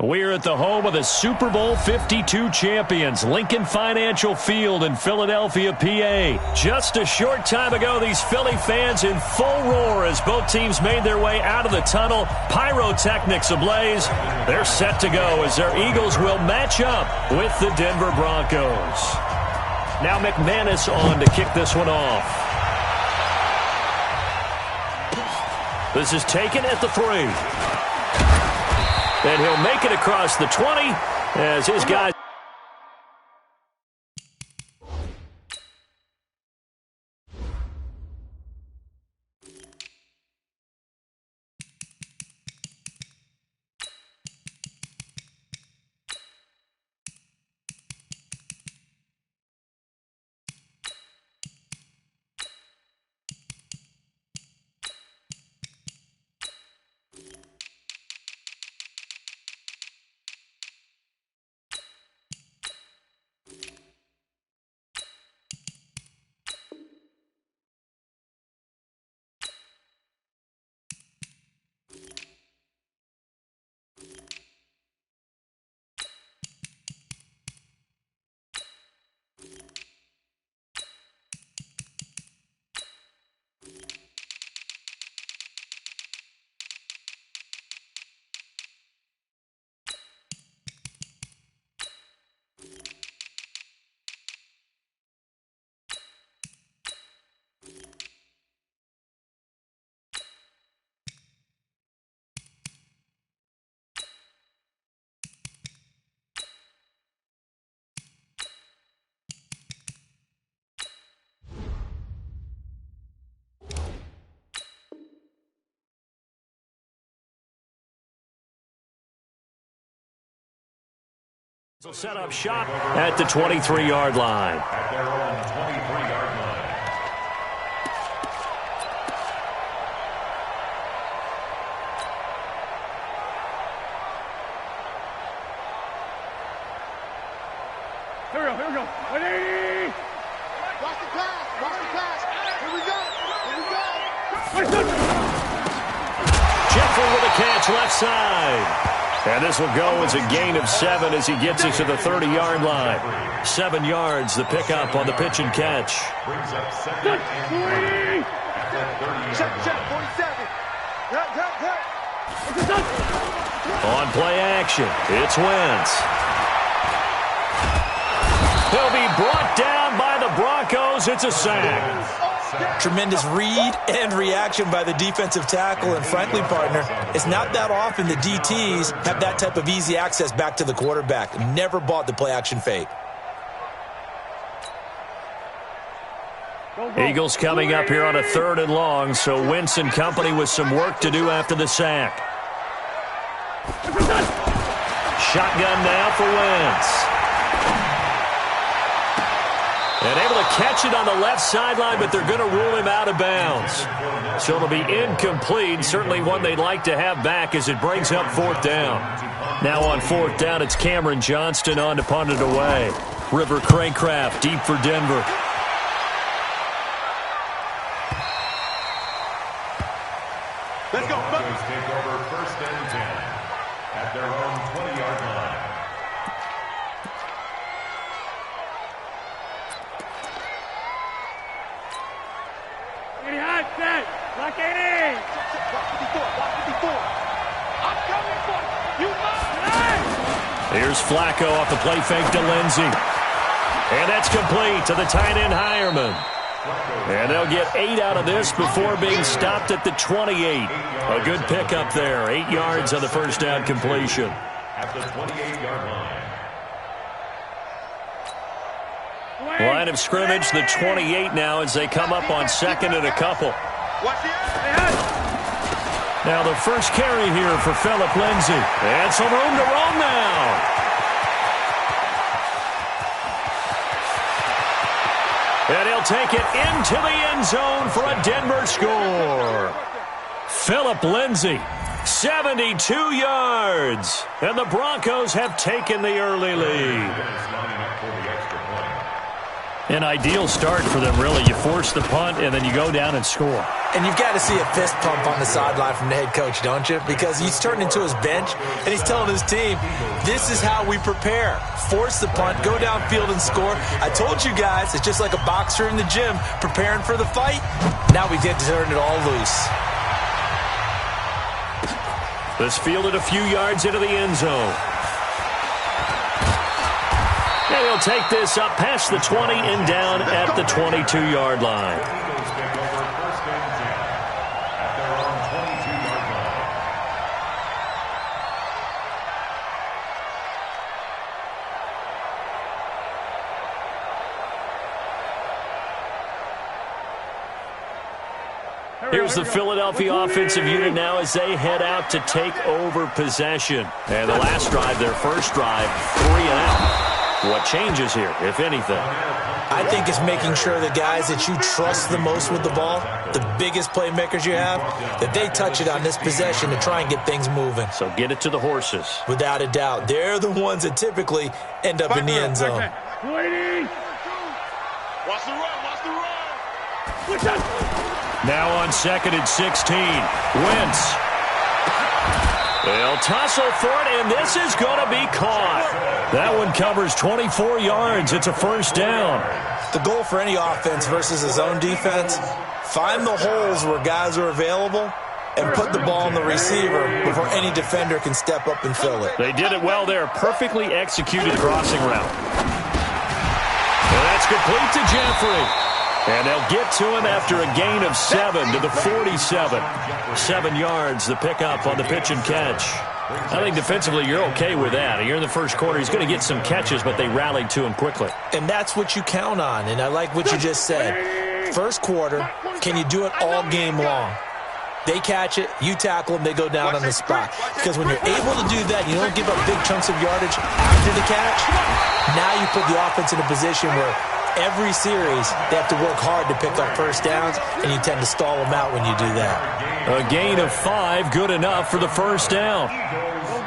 We're at the home of the Super Bowl 52 champions, Lincoln Financial Field in Philadelphia, PA. Just a short time ago, these Philly fans in full roar as both teams made their way out of the tunnel. Pyrotechnics ablaze. They're set to go as their Eagles will match up with the Denver Broncos. Now McManus on to kick this one off. This is taken at the 3. And he'll make it across the 20 as his guys. So set up shop at the 23-yard line. At their own 23-yard line. Here we go. 180. Watch the pass. Here we go. Jeffrey with a catch left side. And this will go as a gain of 7 as he gets it to the 30-yard line. 7 yards, the pickup on the pitch and catch. Brings up second and 3 at the 30. Check. On play action, it's Wentz. He'll be brought down by the Broncos. It's a sack. Tremendous read and reaction by the defensive tackle. And frankly, partner, it's not that often the DTs have that type of easy access back to the quarterback. Never bought the play-action fake. Eagles coming up here on a 3rd and long, so Wentz and company with some work to do after the sack. Shotgun now for Wentz. And able to catch it on the left sideline, but they're going to rule him out of bounds. So it'll be incomplete, certainly one they'd like to have back as it brings up 4th down. Now on 4th down, it's Cameron Johnston on to punt it away. River Craycraft deep for Denver. Let's go. Broncos take over 1st and 10 at their own 20-yard line. Lock it in. Watch 54. I'm coming for you. You must. Here's Flacco off the play fake to Lindsey. And that's complete to the tight end Hireman. And they'll get 8 out of this before being stopped at the 28. A good pickup there. 8 yards on the 1st down completion. At the 28-yard line. Line of scrimmage, the 28 now as they come up on 2nd and a couple. Now the first carry here for Philip Lindsay. And some room to roam now. And he'll take it into the end zone for a Denver score. Philip Lindsay, 72 yards. And the Broncos have taken the early lead. An ideal start for them, really. You force the punt, and then you go down and score. And you've got to see a fist pump on the sideline from the head coach, don't you? Because he's turned into his bench, and he's telling his team, this is how we prepare. Force the punt, go downfield and score. I told you guys, it's just like a boxer in the gym preparing for the fight. Now we get to turn it all loose. This fielded a few yards into the end zone. And he'll take this up past the 20 and down at the 22-yard line. Eagles take over first and 10 at their own 22-yard line. Here's the Philadelphia offensive unit now as they head out to take over possession. And the last drive, their first drive, 3 and out. What changes here, if anything? I think it's making sure the guys that you trust the most with the ball, the biggest playmakers you have, that they touch it on this possession to try and get things moving. So get it to the horses. Without a doubt. They're the ones that typically end up in the end zone. Waiting. Watch the run, watch the run. Now on 2nd and 16, Wentz. They'll tussle for it, and this is going to be caught. That one covers 24 yards. It's a first down. The goal for any offense versus a zone defense, find the holes where guys are available and put the ball on the receiver before any defender can step up and fill it. They did it well there. Perfectly executed crossing route. And that's complete to Jeffrey. And they'll get to him after a gain of 7 to the 47. 7 yards, the pickup on the pitch and catch. I think defensively you're okay with that. You're in the first quarter. He's going to get some catches, but they rallied to him quickly. And that's what you count on, and I like what you just said. First quarter, can you do it all game long? They catch it, you tackle them, they go down on the spot. Because when you're able to do that, you don't give up big chunks of yardage after the catch. Now you put the offense in a position where every series, they have to work hard to pick up first downs, and you tend to stall them out when you do that. A gain of 5, good enough for the first down.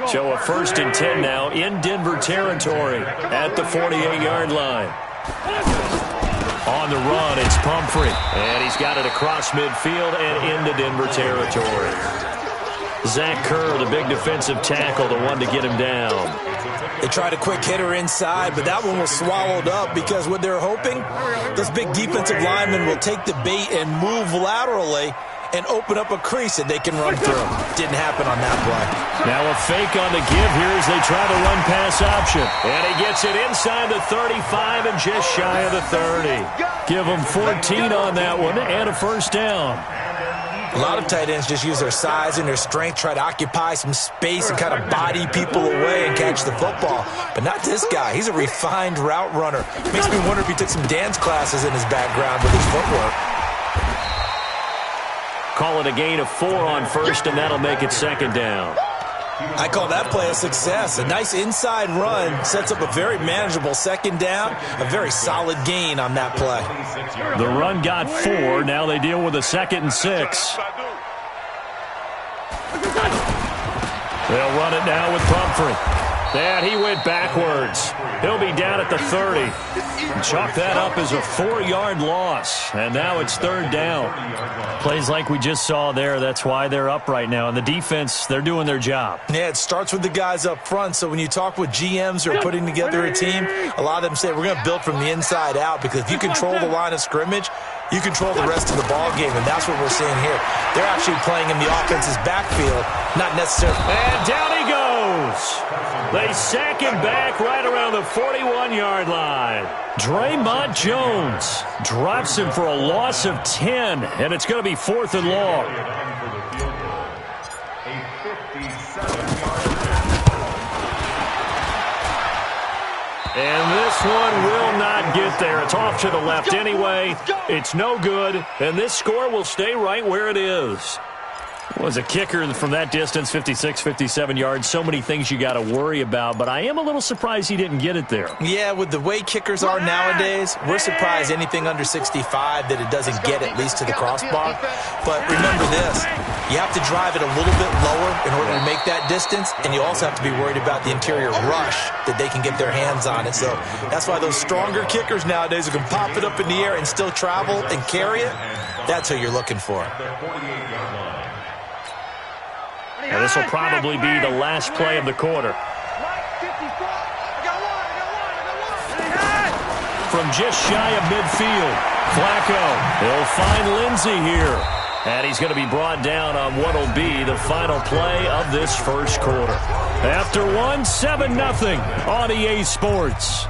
So a 1st and 10 now in Denver territory at the 48-yard line. On the run, it's Pumphrey, and he's got it across midfield and into Denver territory. Zach Kerr, the big defensive tackle, the one to get him down. They tried a quick hitter inside, but that one was swallowed up because what they're hoping, those big defensive linemen will take the bait and move laterally and open up a crease that they can run through. Didn't happen on that play. Now a fake on the give here as they try to run pass option. And he gets it inside the 35 and just shy of the 30. Give him 14 on that one and a first down. A lot of tight ends just use their size and their strength, try to occupy some space and kind of body people away and catch the football. But not this guy. He's a refined route runner. Makes me wonder if he took some dance classes in his background with his footwork. Call it a gain of 4 on first, and that'll make it 2nd down. I call that play a success. A nice inside run sets up a very manageable 2nd down, a very solid gain on that play. The run got 4. Now they deal with a 2nd and 6. They'll run it now with Pumphrey. And he went backwards. He'll be down at the 30. Chalk that up as a 4-yard loss. And now it's 3rd down. Plays like we just saw there. That's why they're up right now. And the defense, they're doing their job. Yeah, it starts with the guys up front. So when you talk with GMs who are putting together a team, a lot of them say we're going to build from the inside out, because if you control the line of scrimmage, you control the rest of the ball game, and that's what we're seeing here. They're actually playing in the offense's backfield, not necessarily. And down he goes. They sack him back right around the 41-yard line. Draymond Jones drops him for a loss of 10, and it's going to be 4th and long. And this one will not get there. It's off to the left anyway. It's no good, and this score will stay right where it is. Was a kicker from that distance, 56, 57 yards. So many things you got to worry about, but I am a little surprised he didn't get it there. Yeah, with the way kickers are nowadays, we're surprised anything under 65 that it doesn't get at least to the crossbar. But remember this, you have to drive it a little bit lower in order to make that distance, and you also have to be worried about the interior rush that they can get their hands on it. So that's why those stronger kickers nowadays who can pop it up in the air and still travel and carry it, that's who you're looking for. And this will probably be the last play of the quarter. From just shy of midfield, Flacco, he'll find Lindsey here. And he's going to be brought down on what will be the final play of this first quarter. After one, 7-0 on EA Sports.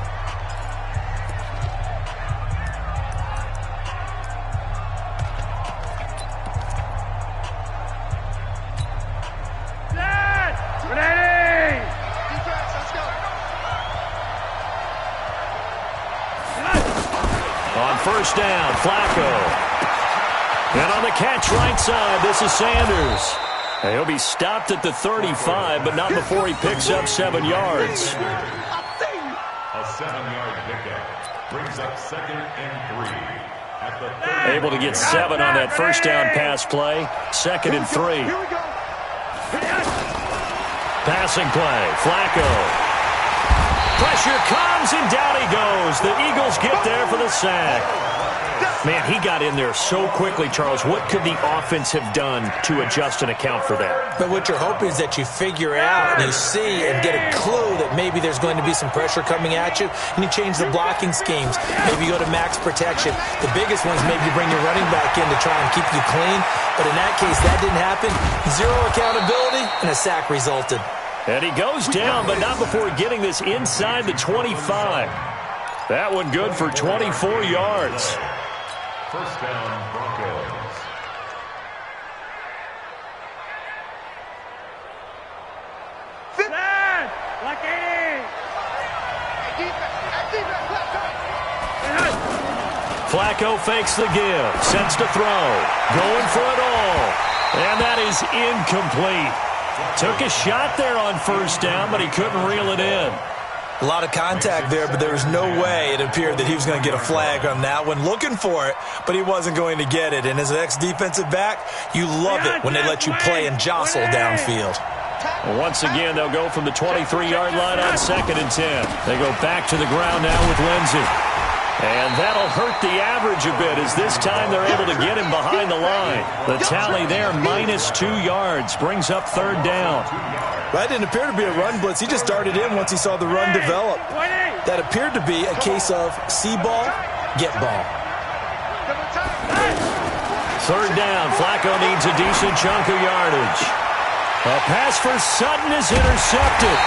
First down, Flacco. And on the catch right side, this is Sanders. And he'll be stopped at the 35, but not before he picks up 7 yards. A 7-yard pickup brings up 2nd and 3 at the 30. Able to get 7 on that first down pass play. 2nd and 3. Passing play, Flacco. Pressure comes, and down he goes. The Eagles get there for the sack. Man, he got in there so quickly, Charles. What could the offense have done to adjust and account for that? But what you're hoping is that you figure out and you see and get a clue that maybe there's going to be some pressure coming at you, and you change the blocking schemes. Maybe you go to max protection. The biggest ones, maybe you bring your running back in to try and keep you clean. But in that case, that didn't happen. Zero accountability, and a sack resulted. And he goes down, but not before getting this inside the 25. That one good for 24 yards. First down, Broncos. Like 80. Flacco fakes the give, sets to throw, going for it all. And that is incomplete. Took a shot there on first down, but he couldn't reel it in. A lot of contact there, but there was no way it appeared that he was going to get a flag on that one. Looking for it, but he wasn't going to get it. And as an ex-defensive back, you love it when they let you play and jostle downfield. Well, once again, they'll go from the 23-yard line on 2nd and 10. They go back to the ground now with Lindsey. And that'll hurt the average a bit as this time they're able to get him behind the line. The tally there, -2 yards, brings up 3rd down. That didn't appear to be a run blitz. He just darted in once he saw the run develop. That appeared to be a case of see ball, get ball. 3rd down, Flacco needs a decent chunk of yardage. A pass for Sutton is intercepted.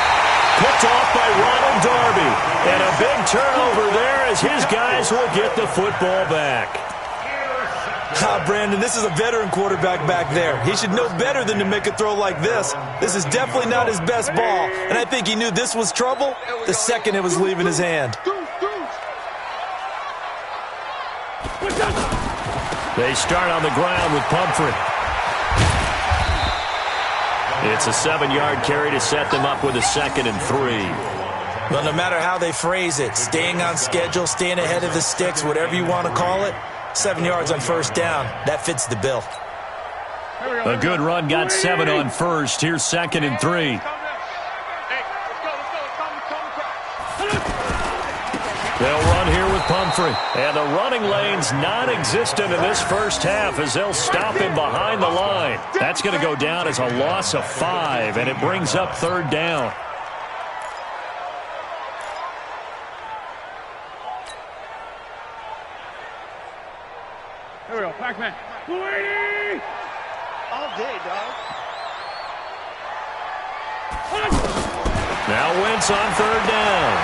Picked off by Ronald Darby. And a big turnover there as his guys will get the football back. Brandon, this is a veteran quarterback back there. He should know better than to make a throw like this. This is definitely not his best ball, and I think he knew this was trouble the second it was leaving his hand. They start on the ground with Pumphrey. It's a 7-yard carry to set them up with a 2nd and 3. Well, no matter how they phrase it, staying on schedule, staying ahead of the sticks, whatever you want to call it, 7 yards on first down, that fits the bill. A good run got 7 on first. Here's 2nd and 3. They'll run here with Pumphrey. And the running lane's non-existent in this first half as they'll stop him behind the line. That's going to go down as a loss of 5, and it brings up 3rd down. Here we go, Pac-Man. 280! All day, dog. Now Wentz on 3rd down.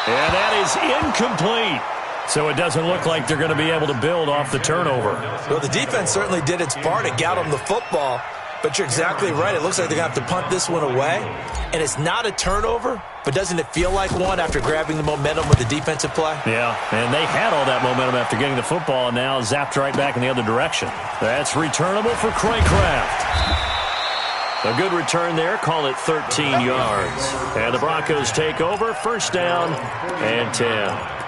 And that is incomplete. So it doesn't look like they're going to be able to build off the turnover. Well, the defense certainly did its part to get him the football. But you're exactly right. It looks like they're going to have to punt this one away. And it's not a turnover, but doesn't it feel like one after grabbing the momentum with the defensive play? Yeah, and they had all that momentum after getting the football and now zapped right back in the other direction. That's returnable for Craycraft. A good return there. Call it 13 yards. And the Broncos take over. First down and 10.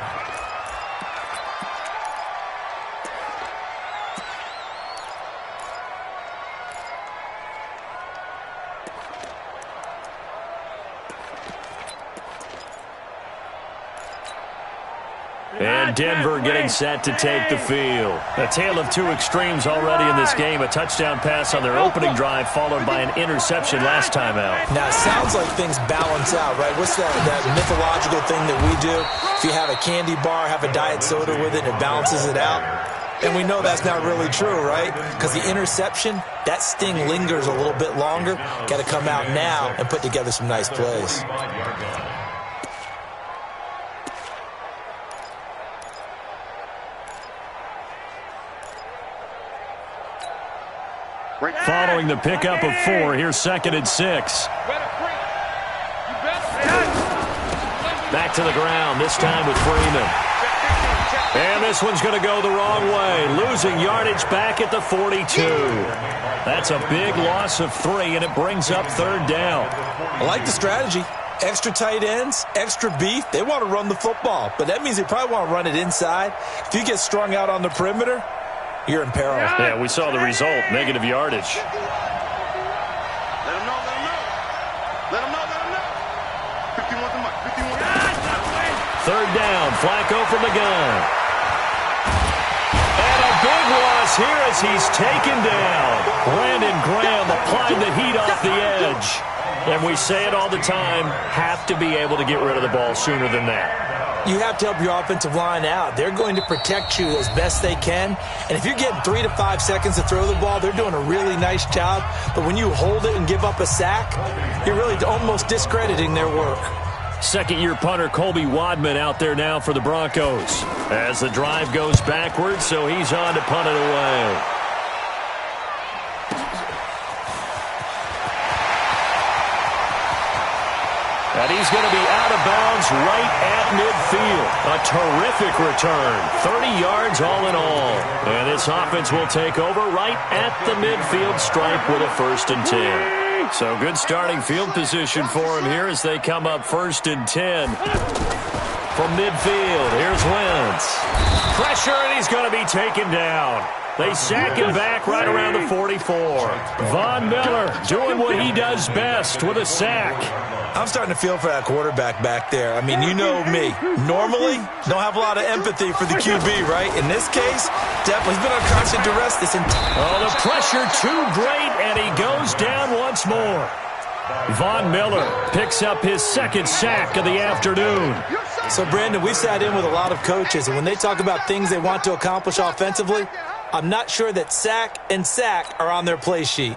And Denver getting set to take the field. A tale of two extremes already in this game. A touchdown pass on their opening drive followed by an interception last time out. Now, it sounds like things balance out, right? What's that mythological thing that we do? If you have a candy bar, have a diet soda with it, it balances it out. And we know that's not really true, right? Because the interception, that sting lingers a little bit longer. Got to come out now and put together some nice plays. Following the pickup of 4, here's 2nd and 6. Back to the ground, this time with Freeman. And this one's going to go the wrong way. Losing yardage back at the 42. That's a big loss of 3, and it brings up 3rd down. I like the strategy. Extra tight ends, extra beef. They want to run the football, but that means they probably want to run it inside. If you get strung out on the perimeter, you're in peril. Yeah, we saw the result, negative yardage. Let him know, let him know. Let him know, let him know. 51 to Mike, 51 to Mike. 3rd down, Flacco from the gun. And a big loss here as he's taken down. Brandon Graham applying the heat off the edge. And we say it all the time, have to be able to get rid of the ball sooner than that. You have to help your offensive line out. They're going to protect you as best they can. And if you're getting 3 to 5 seconds to throw the ball, they're doing a really nice job. But when you hold it and give up a sack, you're really almost discrediting their work. Second-year punter Colby Wadman out there now for the Broncos. As the drive goes backwards, so he's on to punt it away. And he's going to be out of bounds right at midfield. A terrific return. 30 yards all in all. And this offense will take over right at the midfield stripe with a 1st and 10. So good starting field position for him here as they come up 1st and 10. From midfield, here's Wentz. Pressure, and he's going to be taken down. They sack him back right around the 44. Von Miller doing what he does best with a sack. I'm starting to feel for that quarterback back there. I mean, you know me. Normally, don't have a lot of empathy for the QB, right? In this case, definitely he's been under constant duress this entire... Oh, the pressure too great, and he goes down once more. Von Miller picks up his 2nd sack of the afternoon. So, Brandon, we've sat in with a lot of coaches, and when they talk about things they want to accomplish offensively, I'm not sure that sack and sack are on their play sheet.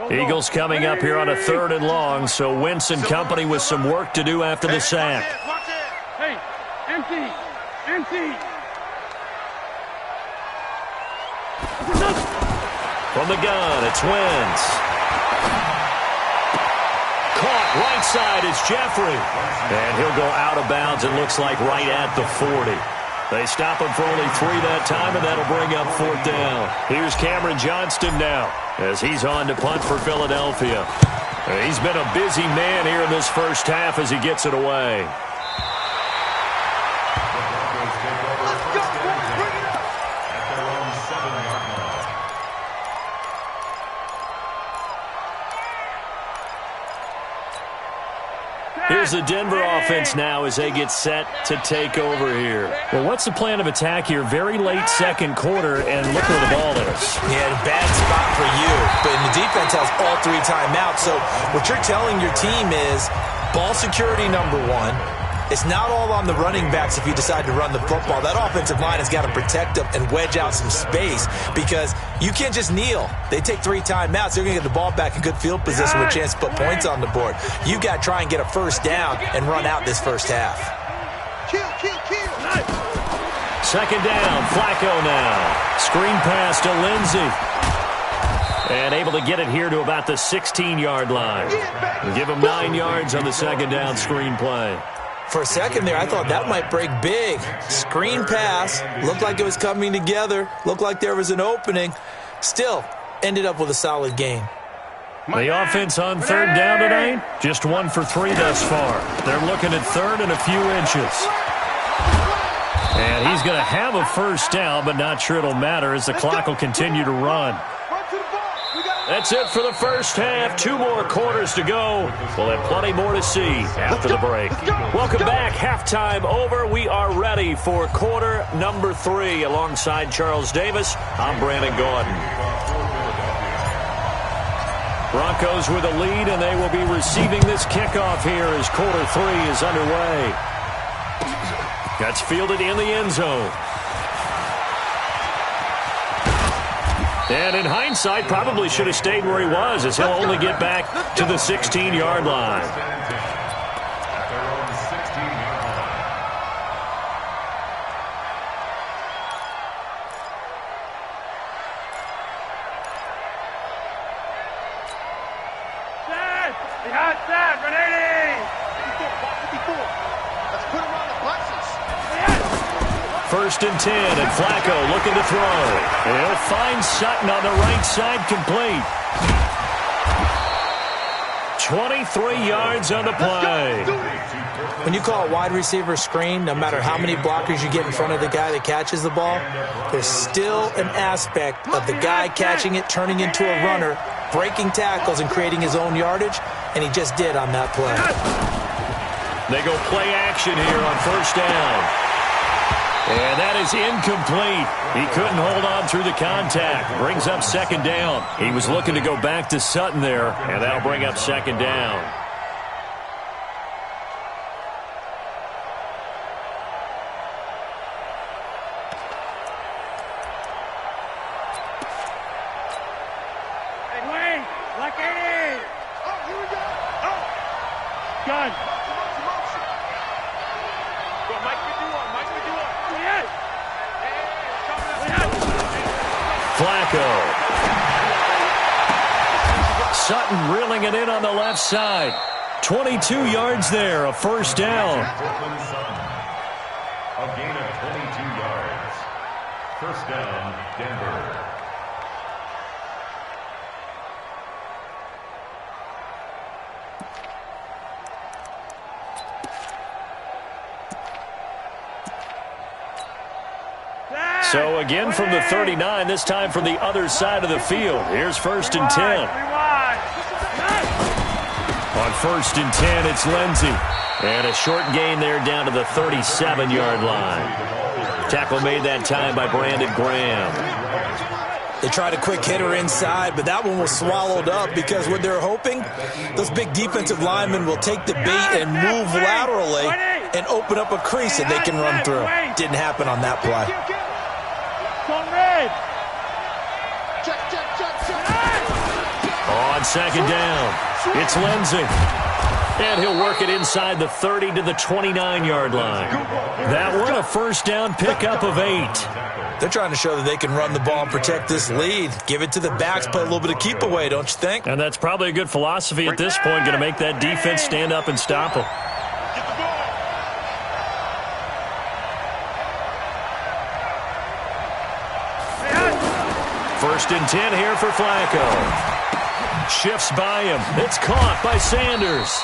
Eagles coming up here on a 3rd and long, so Wentz and company with some work to do after the sack. Hey, empty, empty. From the gun, it's Wentz. Caught right side is Jeffrey. And he'll go out of bounds, it looks like right at the 40. They stop him for only 3 that time, and that'll bring up 4th down. Here's Cameron Johnston now as he's on to punt for Philadelphia. He's been a busy man here in this first half as he gets it away. Here's the Denver offense now as they get set to take over here. Well, what's the plan of attack here? Very late 2nd quarter, and look where the ball is. Yeah, bad spot for you. But the defense has all 3 timeouts. So what you're telling your team is ball security number 1. It's not all on the running backs if you decide to run the football. That offensive line has got to protect them and wedge out some space because you can't just kneel. They take 3 timeouts. They're going to get the ball back in good field position with a chance to put points on the board. You got to try and get a 1st down and run out this first half. Kill. 2nd down, Flacco now. Screen pass to Lindsey. And able to get it here to about the 16-yard line. Give him 9 yards on the second down screen play. For a second there, I thought that might break big. Screen pass. Looked like it was coming together. Looked like there was an opening. Still, ended up with a solid game. The offense on third down tonight, just 1 for 3 thus far. They're looking at third and a few inches. And he's going to have a first down, but not sure it'll matter as the clock will continue to run. That's it for the first half. 2 more quarters to go. We'll have plenty more to see after the break. Welcome back. Halftime over. We are ready for quarter number 3. Alongside Charles Davis, I'm Brandon Gordon. Broncos with a lead, and they will be receiving this kickoff here as quarter 3 is underway. That's fielded in the end zone. And in hindsight, probably should have stayed where he was, as he'll only get back to the 16-yard line. First and 10, and Flacco looking to throw. And he'll find Sutton on the right side, complete. 23 yards on the play. When you call a wide receiver screen, no matter how many blockers you get in front of the guy that catches the ball, there's still an aspect of the guy catching it, turning into a runner, breaking tackles and creating his own yardage, and he just did on that play. They go play action here on first down. And that is incomplete. He couldn't hold on through the contact. Brings up second down. He was looking to go back to Sutton there, and that'll bring up second down. Hey, Wayne, like 80. Oh, here we go. Oh. Gun. Flacco. Sutton reeling it in on the left side. 22 yards there, a first down. A gain of 22 yards. First down, Denver. So again from the 39, this time from the other side of the field. Here's first and 10. On first and 10, it's Lindsey. And a short gain there down to the 37-yard line. Tackle made that time by Brandon Graham. They tried a quick hitter inside, but that one was swallowed up because what they're hoping, those big defensive linemen will take the bait and move laterally and open up a crease that they can run through. Didn't happen on that play. On second down, it's Lindsey. And he'll work it inside the 30 to the 29-yard line. That one a first down pickup of 8. They're trying to show that they can run the ball and protect this lead. Give it to the backs, play a little bit of keep away, don't you think? And that's probably a good philosophy at this point, going to make that defense stand up and stop them. First and 10 here for Flacco. Shifts by him. It's caught by Sanders.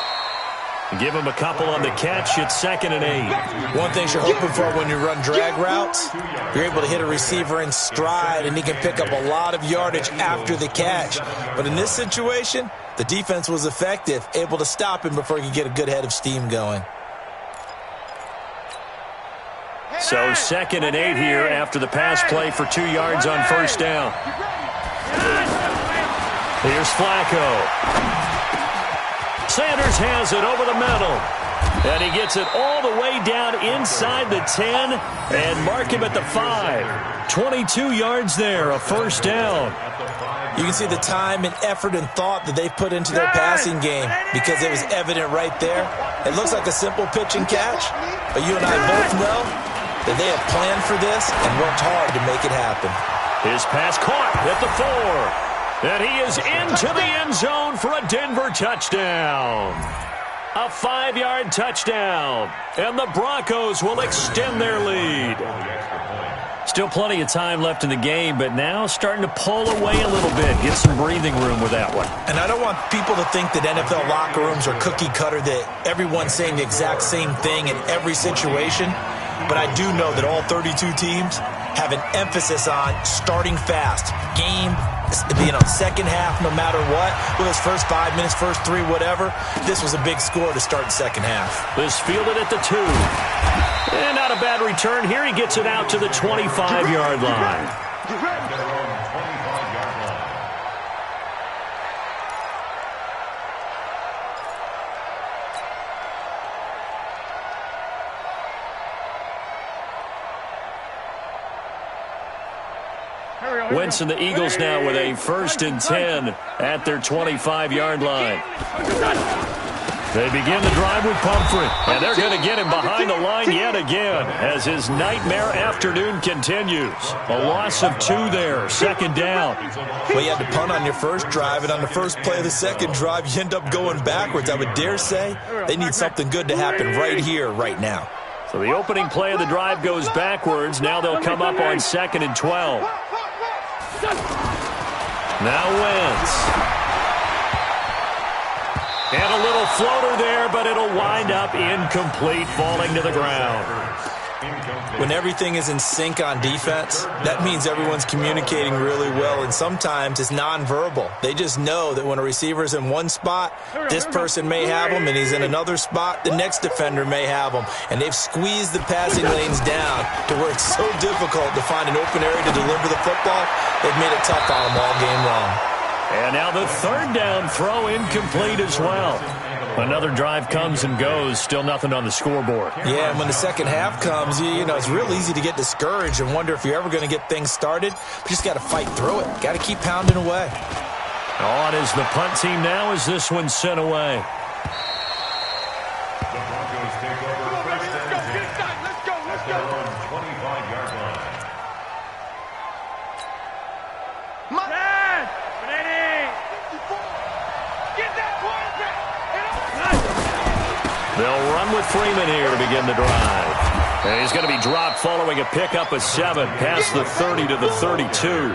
Give him a couple on the catch. It's second and 8. One thing you're hoping for when you run drag routes, you're able to hit a receiver in stride, and he can pick up a lot of yardage after the catch. But in this situation, the defense was effective, able to stop him before he could get a good head of steam going. So second and 8 here after the pass play for 2 yards on first down. Here's Flacco. Sanders has it over the middle. And he gets it all the way down inside the 10 and mark him at the 5. 22 yards there, a first down. You can see the time and effort and thought that they put into their passing game because it was evident right there. It looks like a simple pitch and catch, but you and I both know that they have planned for this and worked hard to make it happen. His pass caught at the 4. And he is into the end zone for a Denver touchdown. A 5-yard touchdown. And the Broncos will extend their lead. Still plenty of time left in the game, but now starting to pull away a little bit. Get some breathing room with that one. And I don't want people to think that NFL locker rooms are cookie cutter, that everyone's saying the exact same thing in every situation. But I do know that all 32 teams have an emphasis on starting fast. Game, second half, no matter what. With his first 5 minutes, first 3, whatever. This was a big score to start the second half. This fielded at the 2. And not a bad return here. He gets it out to the 25-yard line. Wentz and the Eagles now with a 1st and 10 at their 25-yard line. They begin the drive with Pumphrey, and they're going to get him behind the line yet again as his nightmare afternoon continues. A loss of 2 there, 2nd down. Well, you had to punt on your first drive, and on the first play of the second drive, you end up going backwards. I would dare say they need something good to happen right here, right now. So the opening play of the drive goes backwards. Now they'll come up on 2nd and 12. Now Wentz. And a little floater there, but it'll wind up incomplete, falling to the ground. When everything is in sync on defense, that means everyone's communicating really well, and sometimes it's nonverbal. They just know that when a receiver's in one spot, this person may have him, and he's in another spot, the next defender may have him. And they've squeezed the passing lanes down to where it's so difficult to find an open area to deliver the football. They've made it tough on them all game long. And now the 3rd down throw incomplete as well. Another drive comes and goes, still nothing on the scoreboard. Yeah, and when the second half comes, you know, it's real easy to get discouraged and wonder if you're ever going to get things started. You just got to fight through it. Got to keep pounding away. On is the punt team now as this one's sent away. The Broncos take over 1st and 10 at their own 25-yard line. They'll run with Freeman here to begin the drive. And he's going to be dropped following a pickup of 7 past the 30 to the 32.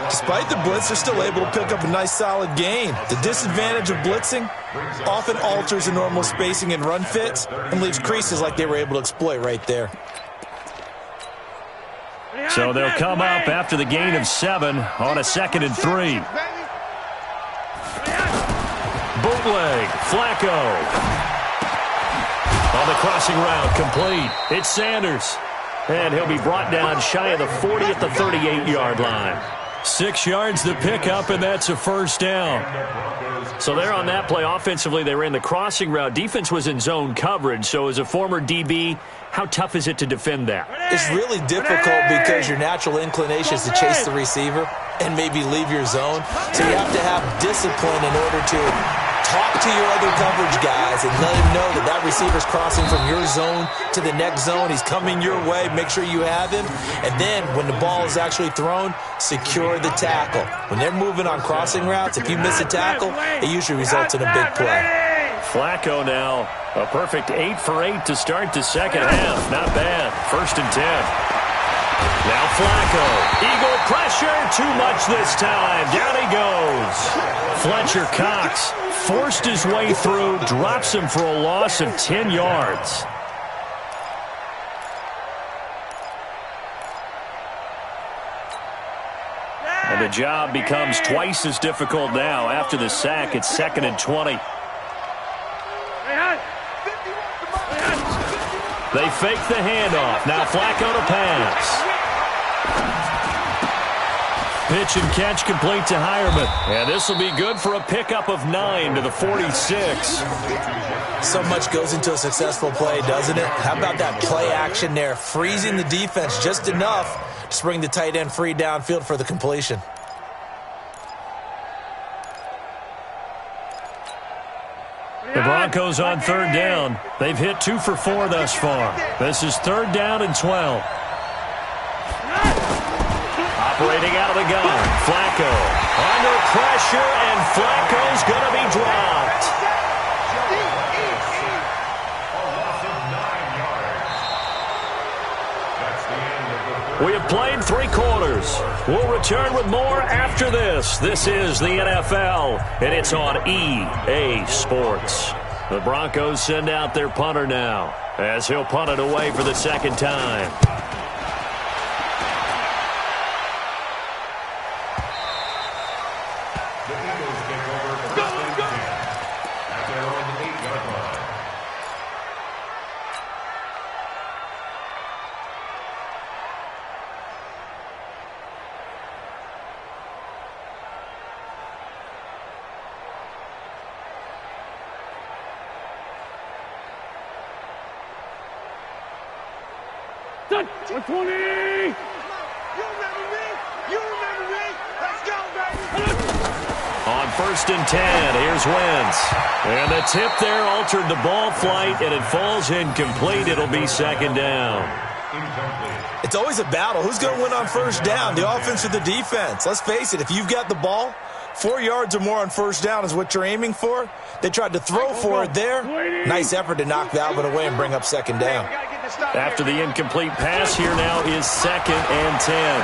Despite the blitz, they're still able to pick up a nice, solid gain. The disadvantage of blitzing often alters the normal spacing and run fits and leaves creases like they were able to exploit right there. So they'll come up after the gain of 7 on a 2nd and 3. Bootleg, Flacco. On the crossing route, complete. It's Sanders. And he'll be brought down shy of the 40 at the 38-yard line. 6 yards to pick up, and that's a 1st down. So there on that play, offensively, they ran the crossing route. Defense was in zone coverage. So as a former DB, how tough is it to defend that? It's really difficult because your natural inclination is to chase the receiver and maybe leave your zone. So you have to have discipline in order to talk to your other coverage guys and let him know that that receiver's crossing from your zone to the next zone. He's coming your way. Make sure you have him. And then when the ball is actually thrown, secure the tackle. When they're moving on crossing routes, if you miss a tackle, it usually results in a big play. Flacco now, a perfect 8 for 8 to start the second half. Not bad. 1st and 10. Now Flacco. Eagle pressure. Too much this time. Down he goes. Fletcher Cox forced his way through, drops him for a loss of 10 yards. And the job becomes twice as difficult now after the sack. It's 2nd and 20. They fake the handoff. Now Flacco to pass. Pitch and catch complete to Hireman. And this will be good for a pickup of 9 to the 46. So much goes into a successful play, doesn't it? How about that play action there? Freezing the defense just enough to bring the tight end free downfield for the completion. The Broncos on 3rd down. They've hit 2 for 4 thus far. This is 3rd down and 12. Separating out of the gun. Flacco under pressure, and Flacco's going to be dropped. We have played 3 quarters. We'll return with more after this. This is the NFL, and it's on EA Sports. The Broncos send out their punter now, as he'll punt it away for the second time. The Eagles take over first and 10 at their own 8-yard line. Done. 120. You remember me? You remember me? Let's go, baby. On first and 10, here's Wentz. And the tip there altered the ball flight, and it falls incomplete. It'll be second down. Incomplete. It's always a battle. Who's going to win on first down, the offense or the defense? Let's face it, if you've got the ball, 4 yards or more on first down is what you're aiming for. They tried to throw for it there. Nice effort to knock that one away and bring up second down. After the incomplete pass, here now is second and 10.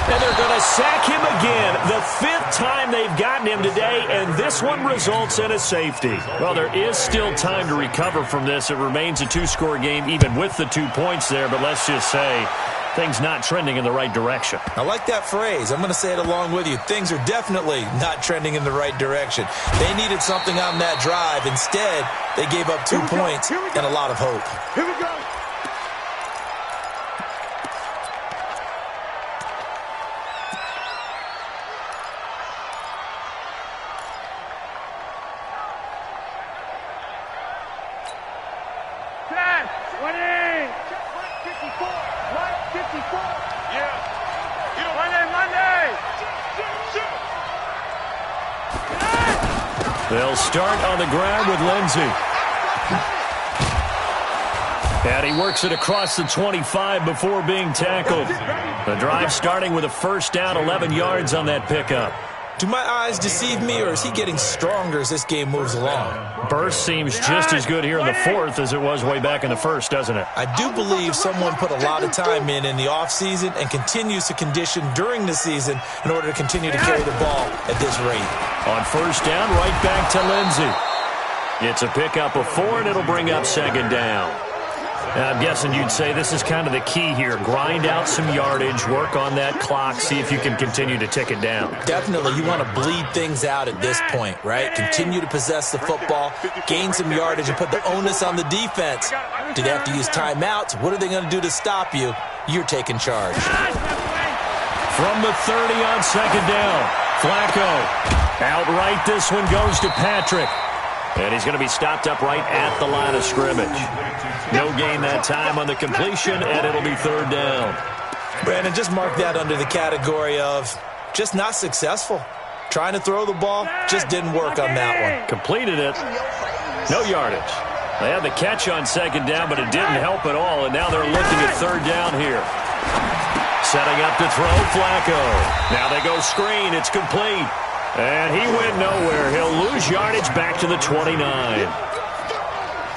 And they're going to sack him again. The 5th time they've gotten him today, and this one results in a safety. Well, there is still time to recover from this. It remains a 2-score game, even with the 2 points there, but let's just say things not trending in the right direction. I like that phrase. I'm going to say it along with you. Things are definitely not trending in the right direction. They needed something on that drive. Instead, they gave up 2 points and a lot of hope. Here we go. They'll start on the ground with Lindsey. And he works it across the 25 before being tackled. The drive starting with a first down, 11 yards on that pickup. Do my eyes deceive me, or is he getting stronger as this game moves along? Burst seems just as good here in the 4th as it was way back in the 1st, doesn't it? I do believe someone put a lot of time in the offseason and continues to condition during the season in order to continue to carry the ball at this rate. On first down, right back to Lindsey. It's a pickup of 4, and it'll bring up second down. I'm guessing you'd say this is kind of the key here. Grind out some yardage, work on that clock, see if you can continue to tick it down. Definitely. You want to bleed things out at this point, right? Continue to possess the football, gain some yardage, and put the onus on the defense. Do they have to use timeouts? What are they going to do to stop you? You're taking charge. From the 30 on second down, Flacco. Outright, this one goes to Patrick. And he's going to be stopped up right at the line of scrimmage. No gain that time on the completion, and it'll be third down. Brandon, just mark that under the category of just not successful. Trying to throw the ball, just didn't work on that one. Completed it. No yardage. They had the catch on second down, but it didn't help at all, and now they're looking at third down here. Setting up to throw, Flacco. Now they go screen. It's complete. And he went nowhere. He'll lose yardage back to the 29.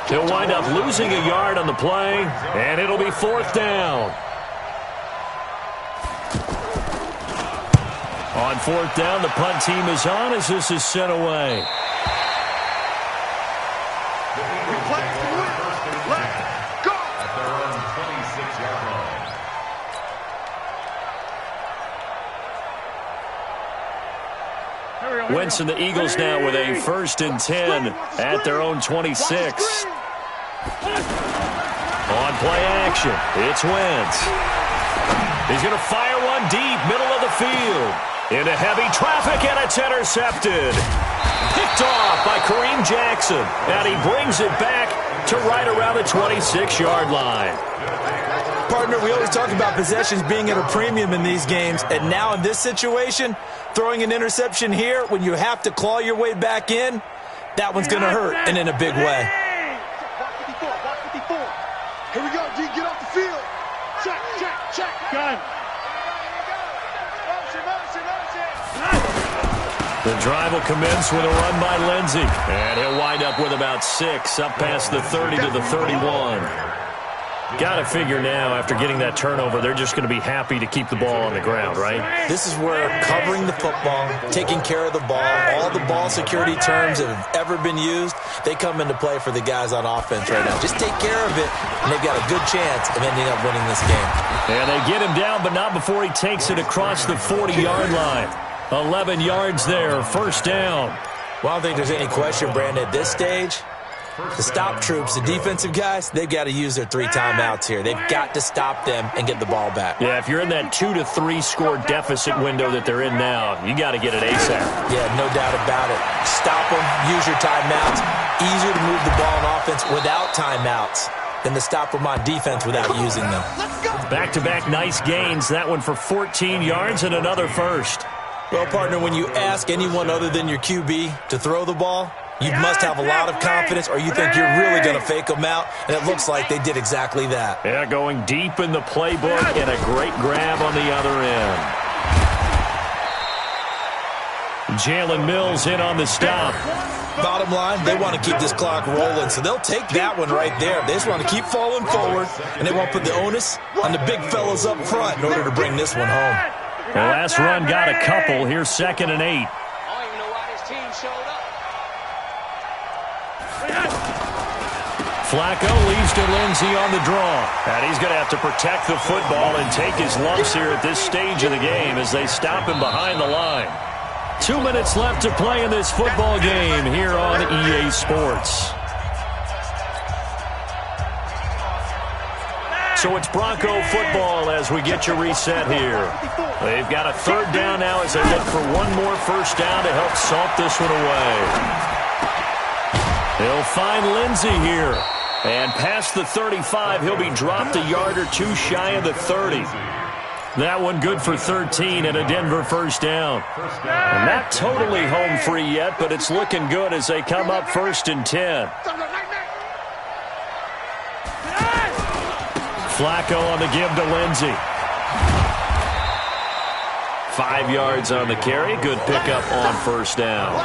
He'll wind up losing a yard on the play, and it'll be fourth down. On fourth down, the punt team is on as this is sent away. Wentz and the Eagles now with a first and 10 at their own 26. On play action, it's Wentz. He's going to fire one deep, middle of the field. Into heavy traffic, and it's intercepted. Picked off by Kareem Jackson, and he brings it back to right around the 26-yard line. Partner, we always talk about possessions being at a premium in these games, and now in this situation, throwing an interception here when you have to claw your way back in, that one's going to hurt, and in a big way. Watch 54. Here we go, D. Get off the field. Check. Gun. The drive will commence with a run by Lindsey. And he'll wind up with about 6, up past the 30 to the 31. Got to figure now, after getting that turnover, they're just going to be happy to keep the ball on the ground, right? This is where covering the football, taking care of the ball, all the ball security terms that have ever been used, they come into play for the guys on offense right now. Just take care of it, and they've got a good chance of ending up winning this game. And they get him down, but not before he takes it across the 40-yard line. 11 yards there, first down. Well, I don't think there's any question, Brandon, at this stage, the stop troops, the defensive guys, they've got to use their 3 timeouts here. They've got to stop them and get the ball back. Yeah, if you're in that 2 to 3 score deficit window that they're in now, you got to get it ASAP. Yeah, no doubt about it. Stop them, use your timeouts. Easier to move the ball on offense without timeouts than to stop them on defense without using them. Back-to-back nice gains. That one for 14 yards and another first. Well, partner, when you ask anyone other than your QB to throw the ball, you must have a lot of confidence, or you think you're really going to fake them out, and it looks like they did exactly that. Yeah, going deep in the playbook and a great grab on the other end. Jalen Mills in on the stop. Bottom line, they want to keep this clock rolling, so they'll take that one right there. They just want to keep falling forward, and they won't put the onus on the big fellas up front in order to bring this one home. The last run got a couple. Here's 2nd and 8. I don't even know why this team showed up. Flacco leaves to Lindsey on the draw. And he's going to have to protect the football and take his lumps here at this stage of the game as they stop him behind the line. 2 minutes left to play in this football game here on EA Sports. So it's Bronco football as we get you reset here. They've got a 3rd down now as they look for one more first down to help salt this one away. They'll find Lindsey here. And past the 35, he'll be dropped a yard or 2 shy of the 30. That one good for 13 and a Denver first down. And not totally home free yet, but it's looking good as they come up 1st and 10. Flacco on the give to Lindsey. 5 yards on the carry. Good pickup on first down.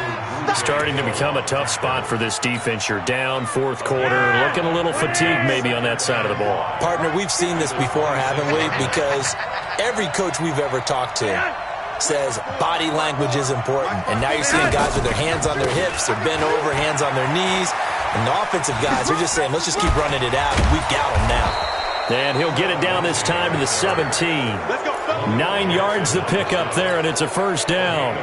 Starting to become a tough spot for this defense. You're down 4th quarter. Looking a little fatigued maybe on that side of the ball. Partner, we've seen this before, haven't we? Because every coach we've ever talked to says body language is important. And now you're seeing guys with their hands on their hips, they're bent over, hands on their knees. And the offensive guys are just saying, let's just keep running it out. We've got them now. And he'll get it down this time to the 17. 9 yards the pickup there, and it's a first down.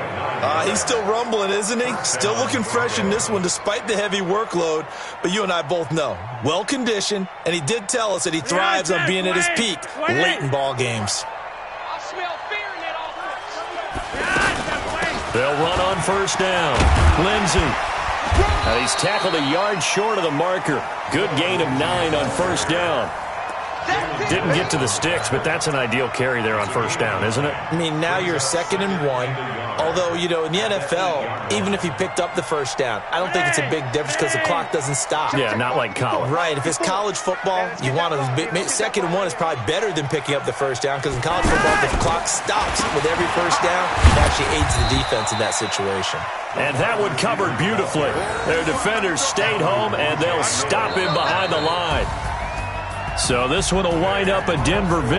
He's still rumbling, isn't he? Still looking fresh in this one despite the heavy workload. But you and I both know, well-conditioned, and he did tell us that he thrives on being at his peak late in ball games. I smell fear in that offense. They'll run on first down. Lindsey. He's tackled a yard short of the marker. Good gain of 9 on first down. Didn't get to the sticks, but that's an ideal carry there on first down, isn't it? I mean, now you're 2nd and 1. Although, you know, in the NFL, even if he picked up the first down, I don't think it's a big difference because the clock doesn't stop. Yeah, not like college. Right. If it's college football, you want to 2nd and 1 is probably better than picking up the first down because in college football, the clock stops with every first down. It actually aids the defense in that situation. And that one covered beautifully. Their defenders stayed home, and they'll stop him behind the line. So this one will wind up a Denver victory.